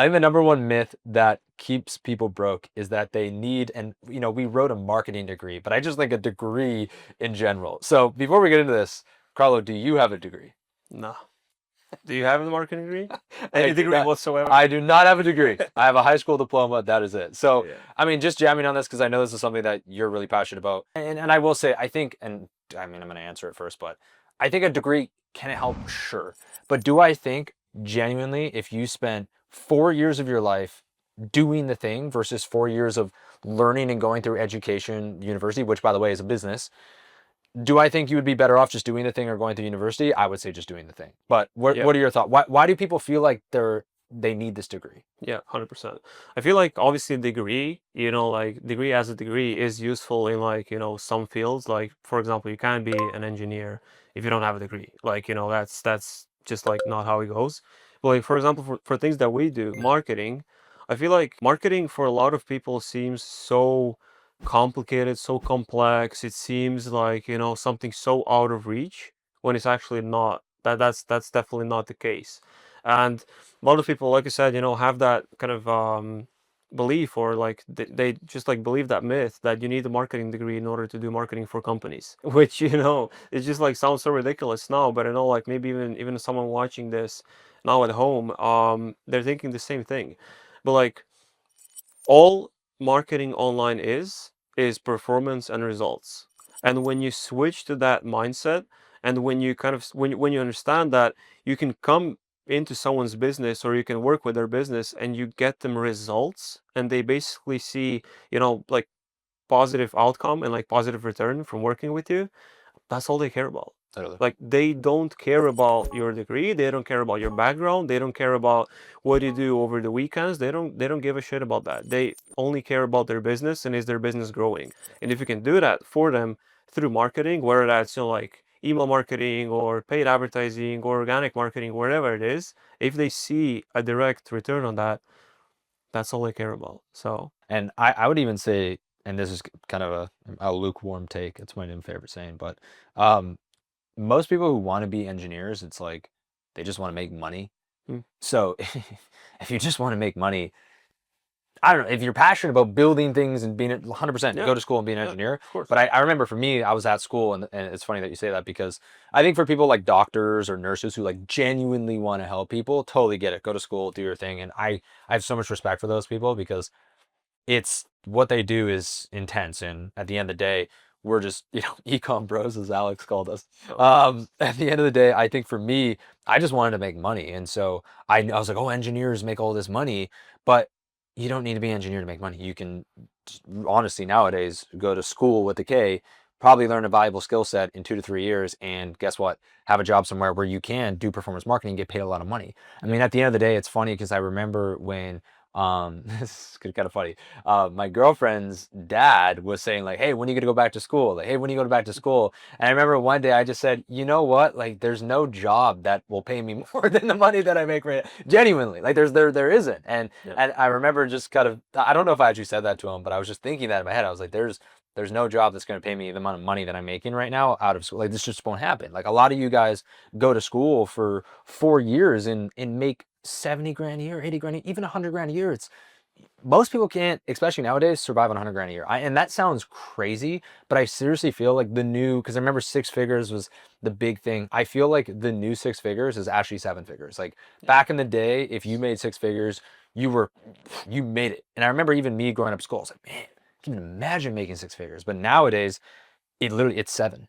I think the number one myth that keeps people broke is that they need, and we wrote a marketing degree, but I just think a degree in general. So before we get into this, Carlo, do you have a degree? No. Do you have a marketing degree? I Any do degree not. whatsoever? I do not have a degree. I have a high school diploma. That is it. So, Yeah. I mean, just jamming on this because I know this is something that you're really passionate about. And I will say, I think, and I mean, I'm going to answer it first, but I think a degree can help, sure. But do I think genuinely, if you spent 4 years of your life doing the thing versus 4 years of learning and going through education, university, which by the way is a business, do I think you would be better off just doing the thing or going to university? I would say just doing the thing. But what Yeah. what are your thoughts? Why do people feel like they need this degree? Yeah, 100%. I feel like obviously degree, like degree as a degree is useful in like, some fields. Like for example, you can't be an engineer if you don't have a degree. Like, that's just like not how it goes. But like for example, for things that we do, marketing, I feel like marketing for a lot of people seems so complicated, so complex. It seems like, something so out of reach when it's actually not. That's definitely not the case. And a lot of people, like I said, have that kind of belief, or like they just like believe that myth that you need a marketing degree in order to do marketing for companies, which it just like sounds so ridiculous now. But I know like maybe even someone watching this now at home, they're thinking the same thing. But like all marketing online is performance and results. And when you switch to that mindset, and when you kind of when you understand that you can come into someone's business, or you can work with their business and you get them results, and they basically see, like positive outcome and like positive return from working with you, that's all they care about. Totally. Like they don't care about your degree, they don't care about your background, they don't care about what you do over the weekends. They don't give a shit about that. They only care about their business, and is their business growing. And if you can do that for them through marketing, whether that's like email marketing or paid advertising or organic marketing, wherever it is, if they see a direct return on that, that's all they care about. So And I would even say, and this is kind of a lukewarm take. It's my new favorite saying, but um, most people who want to be engineers, it's like they just want to make money. mm, So if you just want to make money, I don't know if you're passionate about building things and being 100% yeah, go to school and be an yeah, engineer. of course. But I remember for me, I was at school, and it's funny that you say that because I think for people like doctors or nurses who like genuinely want to help people, totally get it. Go to school, do your thing. And I have so much respect for those people because it's what they do is intense. And at the end of the day, we're just, ecom bros, as Alex called us. So At the end of the day, I think for me, I just wanted to make money. And so I was like, oh, engineers make all this money, but you don't need to be an engineer to make money. You can honestly nowadays go to school with a K, probably learn a valuable skill set in 2 to 3 years, and guess what? Have a job somewhere where you can do performance marketing, get paid a lot of money. I yeah. mean, at the end of the day, it's funny because I remember when this is kind of funny. My girlfriend's dad was saying like, "Hey, when are you gonna go back to school? Like, hey, when are you going back to school?" And I remember one day I just said, "You know what? Like, there's no job that will pay me more than the money that I make right now. Genuinely, like, there isn't." Yeah. And I remember just kind of, I don't know if I actually said that to him, but I was just thinking that in my head. I was like, there's no job that's going to pay me the amount of money that I'm making right now out of school. Like, this just won't happen. Like, a lot of you guys go to school for 4 years and make 70 grand a year, 80 grand, even 100 grand a year. It's most people can't, especially nowadays, survive on 100 grand a year. And that sounds crazy, but I seriously feel like the new, because I remember six figures was the big thing. I feel like the new six figures is actually seven figures. Like Yeah. back in the day, if you made six figures, you made it. And I remember even me growing up school, I was like, man, I can imagine making six figures. But nowadays, it's seven.